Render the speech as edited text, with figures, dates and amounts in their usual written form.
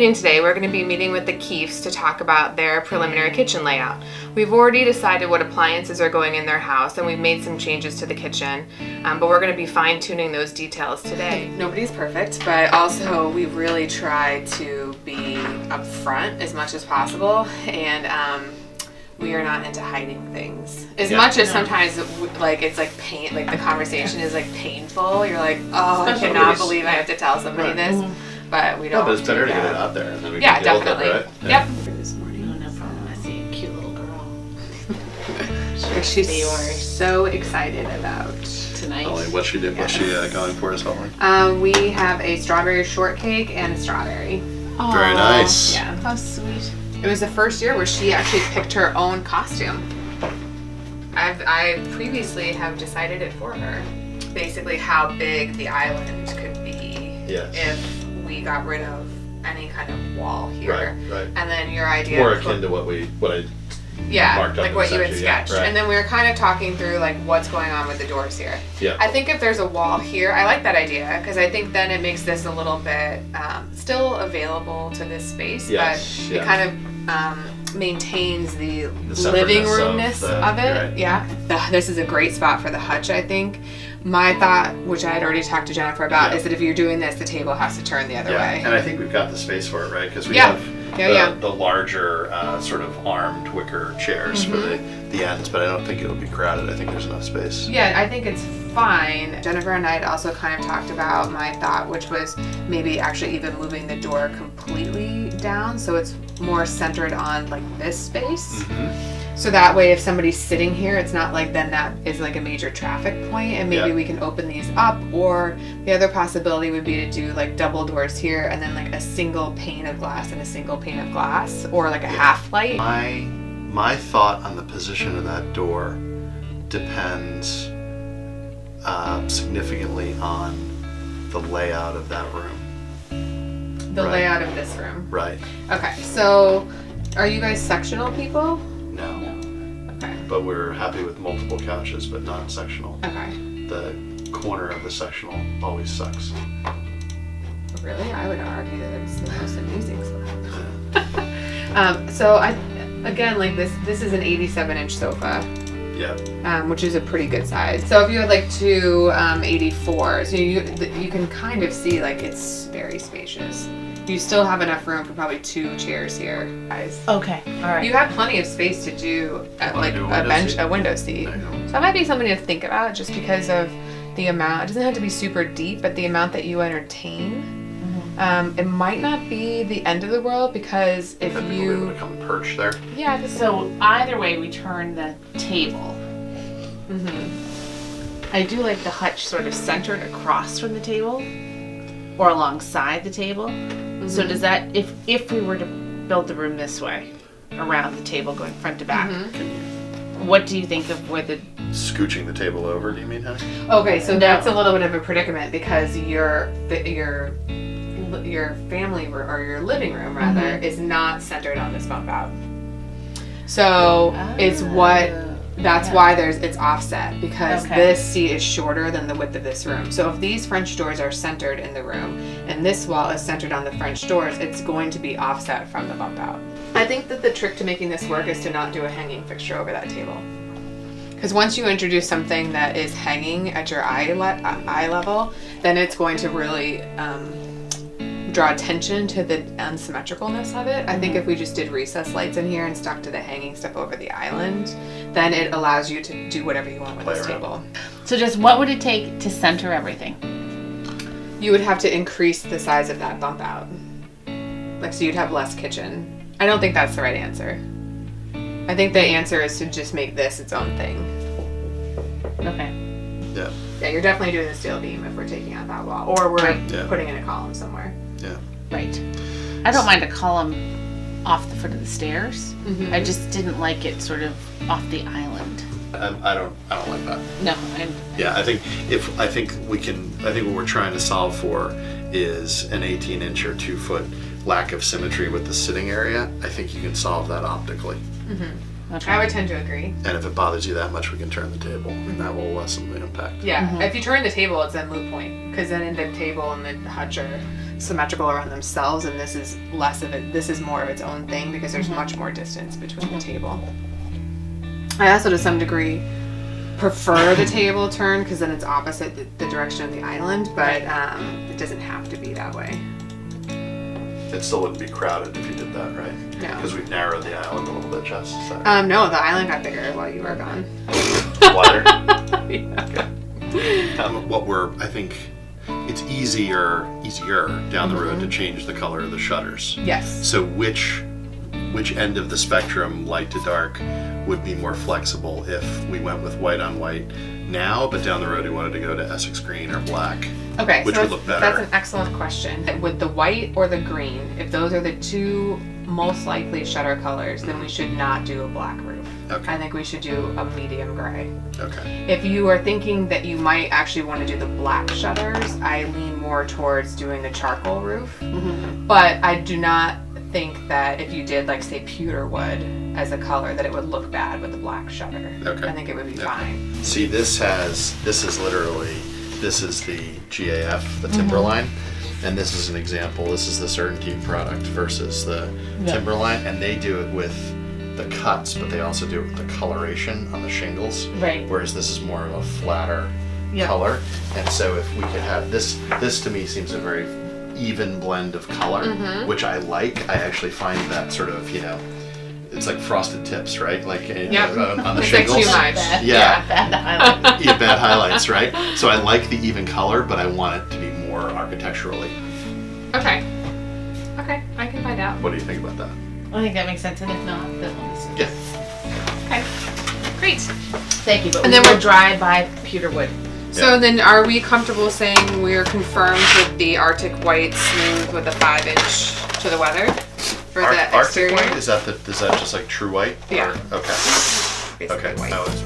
meeting today. We're going to be meeting with the Keefes to talk about their preliminary kitchen layout. We've already decided what appliances are going in their house, and we've made some changes to the kitchen, but we're going to be fine-tuning those details today. Nobody's perfect, but also we really try to be upfront as much as possible, and we are not into hiding things. As much as sometimes like it's like pain, like the conversation is like painful. You're like, oh, I cannot believe I have to tell somebody this. But we don't. No, but it's better to get it out there, and then we can deal with it, right? Yep. This morning, no problem. I see a cute little girl. She's so excited about Tonight. Holly, what's she going for us, Holly? We have a strawberry shortcake and a strawberry. Aww. Very nice. Yeah. How sweet. It was the first year where she actually picked her own costume. I previously have decided it for her. Basically, how big the island could be if we got rid of any kind of wall here. Right. And then your idea More akin to what I marked up like in what the you had section, sketched. right. And then we were kind of talking through like what's going on with the doors here. Yeah. I think if there's a wall here, I like that idea because I think then it makes this a little bit still available to this space, but it kind of maintains the living roomness of it. Right. Yeah. This is a great spot for the hutch, I think. My thought, which I had already talked to Jennifer about, is that if you're doing this, the table has to turn the other way. And I think we've got the space for it, right? Because we have the larger sort of armed wicker chairs for the ends, but I don't think it'll be crowded. I think there's enough space. Yeah, I think it's fine. Jennifer and I had also kind of talked about my thought, which was maybe actually even moving the door completely down so it's more centered on like this space. So that way if somebody's sitting here, it's not like then that is like a major traffic point, and maybe we can open these up, or the other possibility would be to do like double doors here and then like a single pane of glass and a single pane of glass, or like a half light. My thought on the position of that door depends significantly on the layout of that room. The layout of this room. Right. Okay, so are you guys sectional people? No. Okay. But we're happy with multiple couches, but not sectional. Okay. The corner of the sectional always sucks. Really? I would argue that it's the most amusing spot. So again, like this is an 87-inch sofa. Yeah. Which is a pretty good size. So if you had like two 84s, you can kind of see like it's very spacious. You still have enough room for probably 2 chairs here, guys. Okay. All right. You have plenty of space to do like a window seat. So that might be something to think about, just because of the amount. It doesn't have to be super deep, but the amount that you entertain. It might not be the end of the world, because if people you able to come perch there. yeah. So either way, we turn the table. I do like the hutch sort of centered across from the table, or alongside the table. So does that, if we were to build the room this way, around the table going front to back, what do you think of where the Scooching the table over, do you mean, honey? Okay, so that's a little bit of a predicament, because your family or your living room rather is not centered on this bump out. So it's that's why it's offset, because this seat is shorter than the width of this room. So if these French doors are centered in the room and this wall is centered on the French doors, it's going to be offset from the bump out. I think that the trick to making this work is to not do a hanging fixture over that table. Because once you introduce something that is hanging at your eye level, then it's going to really draw attention to the unsymmetricalness of it. I think if we just did recessed lights in here and stuck to the hanging stuff over the island, then it allows you to do whatever you want with this table. So just what would it take to center everything? You would have to increase the size of that bump out. Like, so you'd have less kitchen. I don't think that's the right answer. I think the answer is to just make this its own thing. Okay. Yeah. Yeah, you're definitely doing a steel beam if we're taking out that wall. Or we're putting in a column somewhere. Yeah. Right. I don't mind a column off the foot of the stairs. I just didn't like it sort of off the island. I don't like that. No. I think what we're trying to solve for is an 18-inch or 2-foot lack of symmetry with the sitting area. I think you can solve that optically. Okay. I would tend to agree. And if it bothers you that much, we can turn the table, and that will lessen the impact. Yeah, if you turn the table, it's a moot point, because then the table and the hutch are symmetrical around themselves, and this is less of it. This is more of its own thing because there's much more distance between the table. I also, to some degree, prefer the table turn because then it's opposite the direction of the island, but it doesn't have to be that way. It still wouldn't be crowded if you did that, right? No. Because we've narrowed the island a little bit, Jess. So. No, the island got bigger while you were gone. Wider? Yeah. I think it's easier down the road to change the color of the shutters. Yes. So which end of the spectrum, light to dark, would be more flexible if we went with white on white now, but down the road we wanted to go to Essex green or black? Okay, Which so would look better? that's an excellent question. With the white or the green, if those are the two most likely shutter colors, then we should not do a black roof. Okay. I think we should do a medium gray. Okay. If you are thinking that you might actually want to do the black shutters, I lean more towards doing the charcoal roof. But I do not think that if you did, like, say, pewter wood as a color, that it would look bad with the black shutter. Okay. I think it would be fine. See, this is the GAF, the Timberline, and this is an example. This is the Certainty product versus the Timberline, and they do it with the cuts, but they also do it with the coloration on the shingles. Right. Whereas this is more of a flatter color, and so if we could have this to me seems a very even blend of color, which I like. I actually find that sort of, it's like frosted tips, right? Like on the it's shingles. Like too much. Yeah. Bad highlights. Yeah, bad highlights, right? So I like the even color, but I want it to be more architecturally. Okay, I can find out. What do you think about that? I think that makes sense, and if not, then we'll see. Yeah. Okay, great. Thank you, but And we then will we're- drive by pewter wood. So then are we comfortable saying we're confirmed with the Arctic White Smooth with a 5-inch to the weather for the Arctic exterior? white? Is that just like true white? Yeah. Or- okay. Basically Okay. white. That was